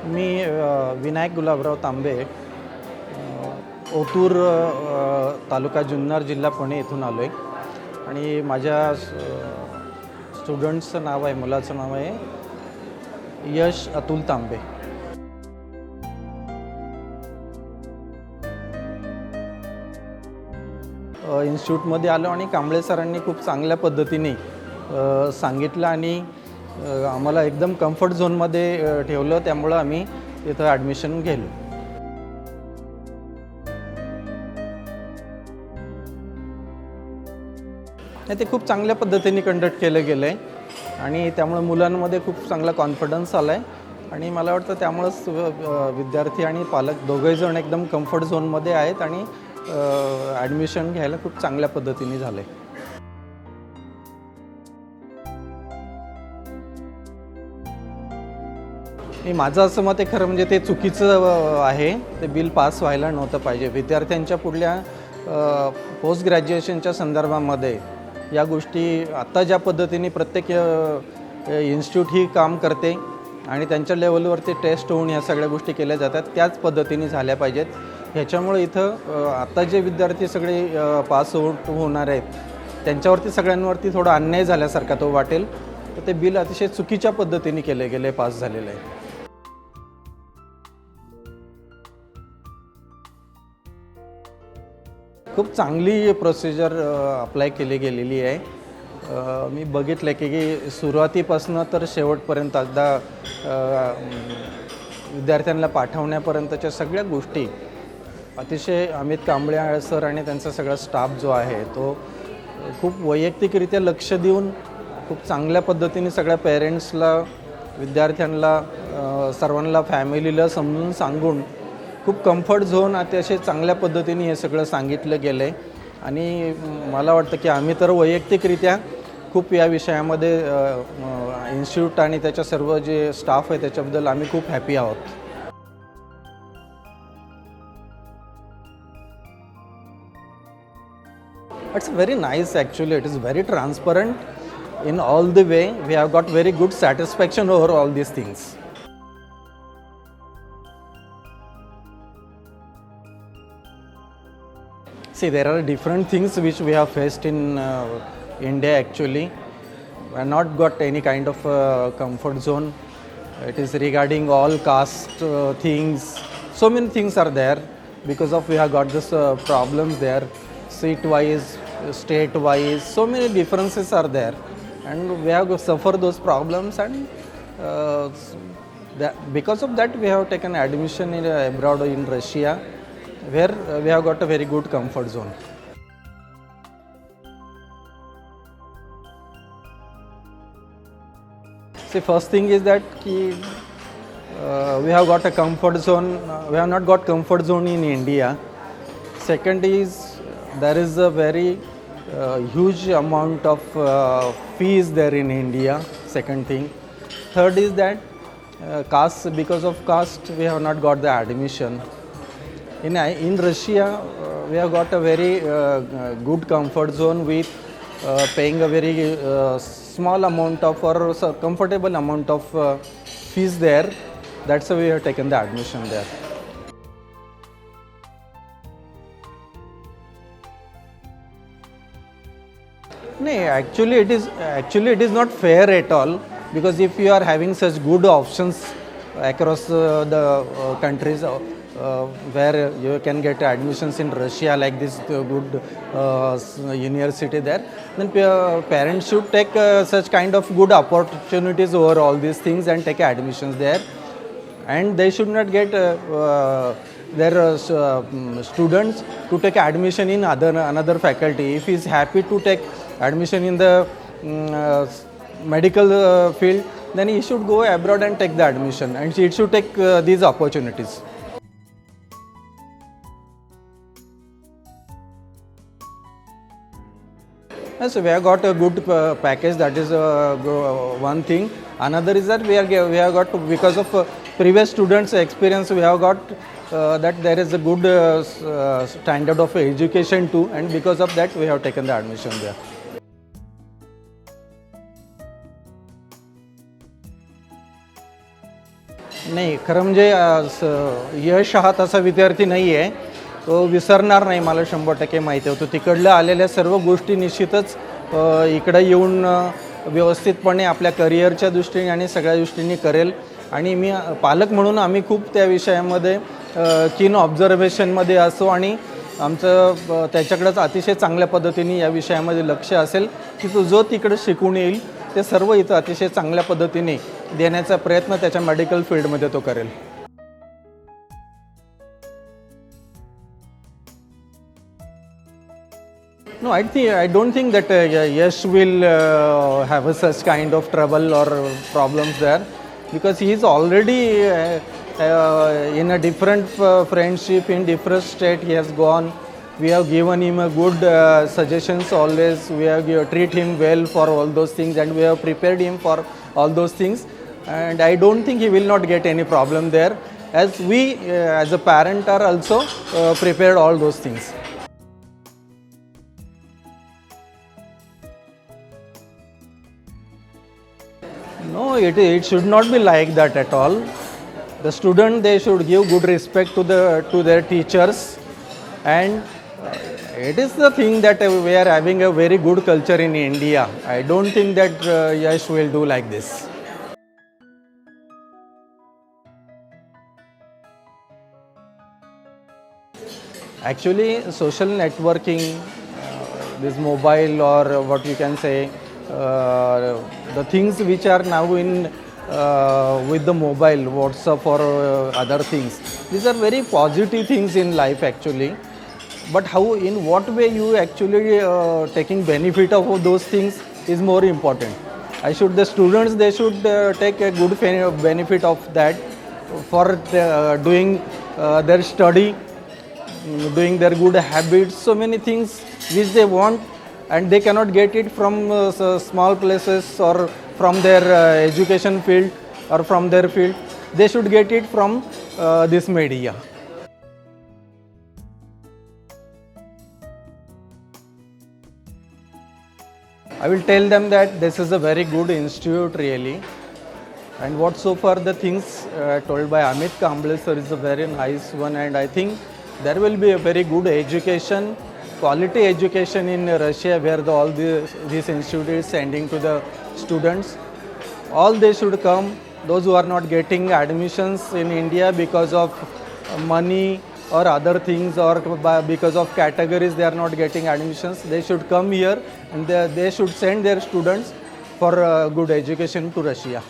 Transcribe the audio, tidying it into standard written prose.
मी विनायक गुलाबराव तांबे, ओतूर तालुका जुन्नर जिल्हा पुणे येथून आलो आहे. आणि माझ्या स्टुडंट्सचं नाव आहे, मुलाचं नाव आहे यश अतुल तांबे. इन्स्टिट्यूटमध्ये आलो आणि कांबळे सरांनी खूप चांगल्या पद्धतीने सांगितलं आणि आम्हाला एकदम कम्फर्ट झोनमध्ये ठेवलं. त्यामुळं आम्ही तिथं ॲडमिशन घेलो. ते खूप चांगल्या पद्धतीने कंडक्ट केलं गेलं आहे आणि त्यामुळे मुलांमध्ये खूप चांगला कॉन्फिडन्स आला आहे. आणि मला वाटतं त्यामुळंच विद्यार्थी आणि पालक दोघेजण एकदम कम्फर्ट झोनमध्ये आहेत आणि ॲडमिशन घ्यायला खूप चांगल्या पद्धतीने झालं आहे. माझं असं मत आहे, खरं म्हणजे ते चुकीचं आहे. ते बिल पास व्हायला नव्हतं पाहिजे. विद्यार्थ्यांच्या पुढल्या पोस्ट ग्रॅज्युएशनच्या संदर्भामध्ये या गोष्टी आत्ता ज्या पद्धतीने प्रत्येक इन्स्टिट्यूट ही काम करते आणि त्यांच्या लेवलवरती टेस्ट होऊन ह्या सगळ्या गोष्टी केल्या जातात, त्याच पद्धतीने झाल्या पाहिजेत. ह्याच्यामुळे इथं आत्ता जे विद्यार्थी सगळे पास होणार आहेत त्यांच्यावरती सगळ्यांवरती थोडा अन्याय झाल्यासारखा तो वाटेल. तर ते बिल अतिशय चुकीच्या पद्धतीने केले गेले, पास झालेलं आहे. खूप चांगली प्रोसिजर अप्लाय केली गेलेली आहे. मी बघितलं की सुरुवातीपासून तर शेवटपर्यंत अगदा विद्यार्थ्यांना पाठवण्यापर्यंतच्या सगळ्या गोष्टी अतिशय अमित कांबळे सर आणि त्यांचा सगळा स्टाफ जो आहे तो खूप वैयक्तिकरित्या लक्ष देऊन खूप चांगल्या पद्धतीने सगळ्या पेरेंट्सला, विद्यार्थ्यांना, सर्वांना, फॅमिलीला समजून सांगून खूप कम्फर्ट झोन अतिशय चांगल्या पद्धतीने हे सगळं सांगितलं गेलं आहे. आणि मला वाटतं की आम्ही तर वैयक्तिकरित्या खूप या विषयामध्ये इन्स्टिट्यूट आणि त्याच्या सर्व जे स्टाफ आहे त्याच्याबद्दल आम्ही खूप हॅपी आहोत. It's very nice actually. It is very transparent in all the way. We have got very good satisfaction over all these things. See, there are different things which we have faced in India actually. We have not got any kind of comfort zone. It is regarding all caste things. So many things are there because of we have got this problems there. Seat wise, state wise, so many differences are there, and we have suffered those problems. And because of that we have taken admission in abroad in Russia, where we have got a very good comfort zone. See, first thing is that we have got a comfort zone. We have not got comfort zone in India. Second is there is a very huge amount of fees there in India. Second thing. Third is that caste, because of caste we have not got the admission. In Russia we have got a very good comfort zone with paying a very small amount of or comfortable amount of fees there. That's why we have taken the admission there. No, actually it is not fair at all, because if you are having such good options across the countries where you can get admissions in Russia like this good university there, then parents should take such kind of good opportunities over all these things and take admissions there. And they should not get their students to take admission in another faculty. If he is happy to take admission in the medical field, then he should go abroad and take the admission, and he should take these opportunities. Yes, we have got a good package. That is one thing. Another is that we have got, because of previous students' experience, we have got that there is a good standard of education too, and because of that we have taken the admission there. नाही, खरं म्हणजे यश हा तसा विद्यार्थी नाही आहे. तो विसरणार नाही, मला 100% माहिती आहे. तो तिकडलं आलेल्या सर्व गोष्टी निश्चितच इकडं येऊन व्यवस्थितपणे आपल्या करिअरच्या दृष्टीने आणि सगळ्या दृष्टींनी करेल. आणि मी पालक म्हणून आम्ही खूप त्या विषयामध्ये कीन ऑब्झर्वेशनमध्ये असो आणि आमचं त्याच्याकडंच अतिशय चांगल्या पद्धतीने या विषयामध्ये लक्ष असेल की तो जो तिकडं शिकून येईल ते सर्व इथं अतिशय चांगल्या पद्धतीने देण्याचा प्रयत्न त्याच्या मेडिकल फील्डमध्ये तो करेल. No, I don't think that Yash will have such kind of trouble or problems there, because he is already in a different friendship, in different state he has gone. We have given him a good suggestions always. We have treat him well for all those things, and we have prepared him for all those things. And I don't think he will not get any problem there, as we as a parent are also prepared all those things. No, it should not be like that at all. The student, they should give good respect to their teachers, and it is the thing that we are having a very good culture in India. I don't think that Yash will do like this. Actually, social networking, this mobile, or what you can say, the things which are now in with the mobile, WhatsApp or other things, these are very positive things in life actually. But how, in what way you actually taking benefit of those things is more important. The students, they should take a good benefit of that for doing their study, doing their good habits, so many things which they want, and they cannot get it from small places or from their education field or from their field. They should get it from this media. I will tell them that this is a very good institute really, and what so far the things told by Amit Kamble sir is a very nice one, and I think there will be a very good education, quality education in Russia, where all this institute is sending to the students. All they should come. Those who are not getting admissions in India because of money or other things, or because of categories they are not getting admissions, they should come here, and they should send their students for good education to Russia.